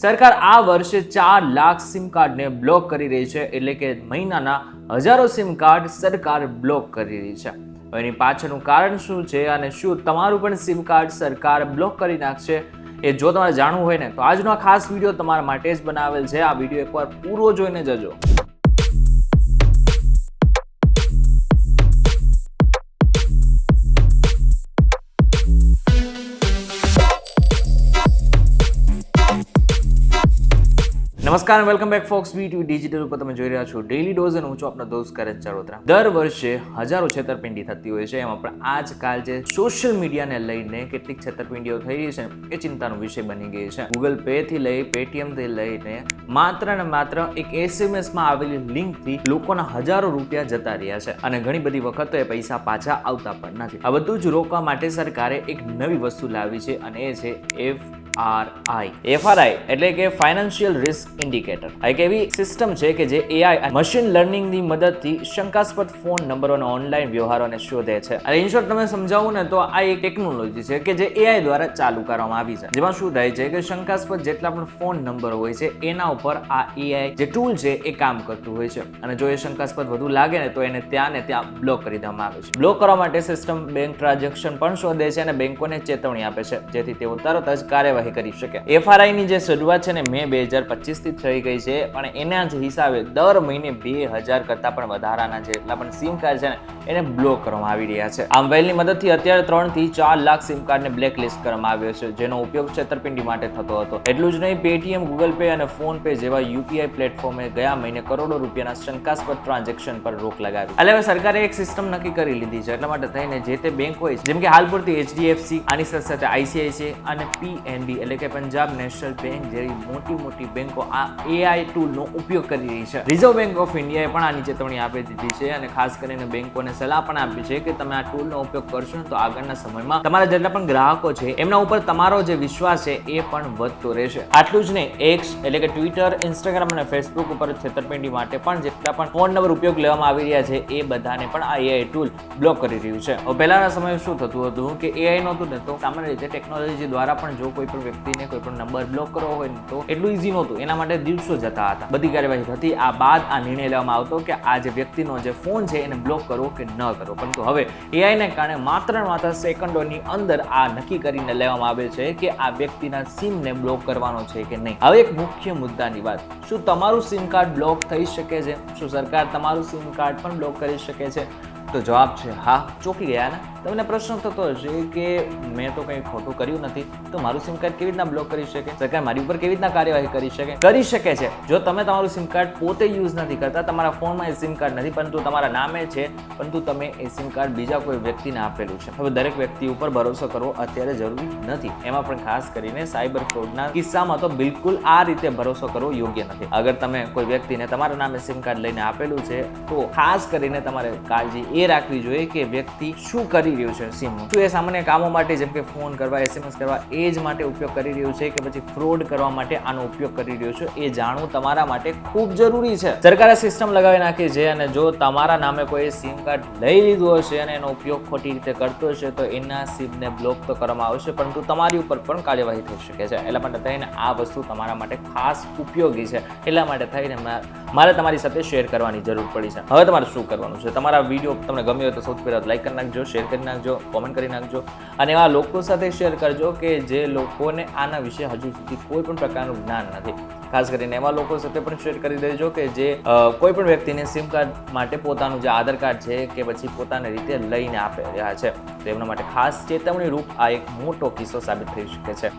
સરકાર આ વર્ષે 4 લાખ સિમ કાર્ડને બ્લોક કરી રહી છે, એટલે કે મહિનાના હજારો સિમ કાર્ડ સરકાર બ્લોક કરી રહી છે. એની પાછળનું કારણ શું છે અને શું તમારું પણ સિમ કાર્ડ સરકાર બ્લોક કરી નાખશે, એ જો તમારે જાણવું હોય ને તો આજનો આ ખાસ વિડીયો તમારા માટે જ બનાવેલ છે. આ વિડીયો એકવાર પૂરો જોઈને જજો. નમસ્કાર, વેલકમ બેક ફોક્સ વી ડિજિટલ ઉપર તમે જોઈ રહ્યા છો ડેલી ડોઝ અને હું છું આપનો દોસ્ત કરણ ચરોતરા. દર વર્ષે હજારો છેતરપિંડી થતી હોય છે. એમાં પણ આજકાલ જે સોશિયલ મીડિયાને લઈને કેટલીક છેતરપિંડીઓ થઈ રહી છે એ ચિંતાનો વિષય બની ગઈ છે. ગૂગલ પે થી લઈ પેટીએમ થી લઈને માત્ર ને માત્ર એક SMS માં આવેલી લિંક થી લોકોના હજારો રૂપિયા જતા રહ્યા છે અને ઘણી બધી વખત એ પૈસા પાછા આવતા પણ નથી. આ બધું જ રોકવા માટે સરકારે એક નવી વસ્તુ લાવી છે અને એ છે FRI એટલે કે ફાઇનાન્શિયલ રિસ્ક ઇન્ડિકેટર. આ એક એવી સિસ્ટમ છે કે જે AI અને મશીન લર્નિંગની મદદથી શંકાસ્પદ ફોન નંબરો અને ઓનલાઈન વ્યવહારોને શોધે છે. અને ઇન શોર્ટ તમે સમજાવું ને તો આ એક ટેકનોલોજી છે કે જે AI દ્વારા ચાલુ કરવામાં આવી છે. જેમાં શું થાય છે કે શંકાસ્પદ જેટલા પણ ફોન નંબર હોય છે એના ઉપર આ AI જે ટૂલ છે એ કામ કરતું હોય છે અને જો એ શંકાસ્પદ વધુ લાગે ને તો એને ત્યાં ને ત્યાં બ્લોક કરી દેવામાં આવે છે. બ્લોક કરવા માટે સિસ્ટમ બેંક ટ્રાન્ઝેક્શન પણ શોધે છે અને બેંકોને ચેતવણી આપે છે જેથી તેઓ તરત જ કાર્યવાહી કરી શકે. FRI ની જે શરૂઆત છે ને મે 2025 થી થઈ ગઈ છે અને એના જ હિસાબે દર મહિને 2000 કરતા પણ વધારાના જેટલા પણ સિમ કાર્ડ છે ને એને બ્લોક કરવામાં આવી રહ્યા છે. આ મોબાઈલની મદદથી અત્યારે 3 થી 4 લાખ સિમ કાર્ડને બ્લેક લિસ્ટ કરવામાં આવ્યો છે, જેનો ઉપયોગ છેતરપિંડી માટે થતો હતો. એટલું જ નહીં, પેટીએમ, ગૂગલ પે અને ફોન પે જેવા UPI પ્લેટફોર્મે ગયા મહિને કરોડો રૂપિયાના શંકાસ્પદ ટ્રાન્ઝેક્શન પર રોક લગાવી. એટલે હવે સરકારે એક સિસ્ટમ નક્કી કરી લીધી છે. એટલા માટે થઈને જે તે બેંક હોય જેમ કે હાલ પૂરતી HDFC, આની સાથે સાથે ICICI અને PNB એટલે કે પંજાબ નેશનલ બેંક જેવી મોટી બેંકો આ AI ટૂલનો ઉપયોગ કરી રહી છે. રિઝર્વ બેંક ઓફ ઇન્ડિયાએ પણ આની ચેતવણી આપી દીધી છે અને ખાસ કરીને બેંકોને સલાહ પણ આપી છે કે તમે આ ટૂલનો ઉપયોગ કરશો તો આગળના સમયમાં તમારા જેટલા પણ ગ્રાહકો છે એમના ઉપર તમારો જે વિશ્વાસ છે એ પણ વધતો રહેશે. આટલું જ નહીં, X એટલે કે Twitter, Instagram અને Facebook ઉપર છેતરપિંડી માટે પણ જેટલા પણ ફોન નંબર ઉપયોગ લેવામાં આવી રહ્યા છે એ બધાને પણ આ AI ટૂલ બ્લોક કરી રહ્યું છે. હવે પહેલાના સમયે શું થતું હતું કે AI નહોતું ને તો સામાન્ય રીતે ટેકનોલોજી દ્વારા પણ જો કોઈ પણ વ્યક્તિને કોઈ પણ નંબર બ્લોક કરવો હોય ને તો એટલું ઈઝી નહોતું. એના માટે દિવસો જતા હતા, બધી કાર્યવાહી થતી. આ બાદ આ નિર્ણય લેવામાં આવતો કે આ જે વ્યક્તિનો જે ફોન છે એને બ્લોક કરવો કે ન કરવો. પરંતુ હવે AI ને કારણે માત્ર સેકન્ડોની અંદર આ નક્કી કરીને લેવામાં આવે છે કે આ વ્યક્તિના સિમને બ્લોક કરવાનો છે કે નહીં. હવે એક મુખ્ય મુદ્દાની વાત, શું તમારું સિમ કાર્ડ બ્લોક થઈ શકે છે? શું સરકાર તમારું સિમ કાર્ડ પણ બ્લોક કરી શકે છે? તો જવાબ છે હા. ચોંકી ગયા ને? તમને પ્રશ્ન થતો હશે કે મેં તો કંઈ ખોટું કર્યું નથી તો મારું સિમ કાર્ડ કેવી રીતના બ્લોક કરી શકે? સરકાર મારી ઉપર કેવી રીતના કાર્યવાહી કરી શકે? કરી શકે છે. જો તમે તમારું સિમ કાર્ડ પોતે યુઝ નથી કરતા, તમારા ફોનમાં એ સિમ કાર્ડ નથી પરંતુ તમારા નામે છે, પરંતુ તમે એ સિમ કાર્ડ બીજા કોઈ વ્યક્તિને આપેલું છે. હવે દરેક વ્યક્તિ ઉપર ભરોસો કરવો અત્યારે જરૂરી નથી. એમાં પણ ખાસ કરીને સાયબર ફ્રોડના કિસ્સામાં તો બિલકુલ આ રીતે ભરોસો કરવો યોગ્ય નથી. અગર તમે કોઈ વ્યક્તિને તમારા નામે સિમ કાર્ડ લઈને આપેલું છે તો ખાસ કરીને તમારે કાળજી એ રાખવી જોઈએ કે વ્યક્તિ શું કરી રહ્યું છે સિમનો. શું એ સામાન્ય કામો માટે જેમ કે ફોન કરવા, SMS કરવા એ જ માટે ઉપયોગ કરી રહ્યું છે કે પછી ફ્રોડ કરવા માટે આનો ઉપયોગ કરી રહ્યો છે, એ જાણવું તમારા માટે ખૂબ જરૂરી છે. સરકારે સિસ્ટમ લગાવી નાખી છે અને જો તમારા નામે કોઈ સિમ કાર્ડ લઈ લીધું હશે અને એનો ઉપયોગ ખોટી રીતે કરતો હશે તો એના સિમને બ્લોક તો કરવામાં આવશે પરંતુ તમારી ઉપર પણ કાર્યવાહી થઈ શકે છે. એટલા માટે થઈને આ વસ્તુ તમારા માટે ખાસ ઉપયોગી છે. એટલા માટે થઈને મારે તમારી સાથે શેર કરવાની જરૂર પડી છે. હવે તમારે શું કરવાનું છે? તમારા વિડીયો તમને ગમ્યો હોય તો સૌથી પહેલા લાઈક કરી નાખજો, શેર કરી નાખજો, કોમેન્ટ કરી નાખજો અને એવા લોકો સાથે શેર કરજો કે જે લોકોને આના વિશે હજુ સુધી કોઈ પણ પ્રકારનું જ્ઞાન નથી. ખાસ કરીને એવા લોકો સાથે પણ શેર કરી દેજો કે જે કોઈ પણ વ્યક્તિને સિમ કાર્ડ માટે પોતાનું જે આધાર કાર્ડ છે કે પછી પોતાની રીતે લઈને આપી રહ્યા છે. તો એમના માટે ખાસ ચેતવણી રૂપ આ એક મોટો કિસ્સો સાબિત થઈ શકે છે.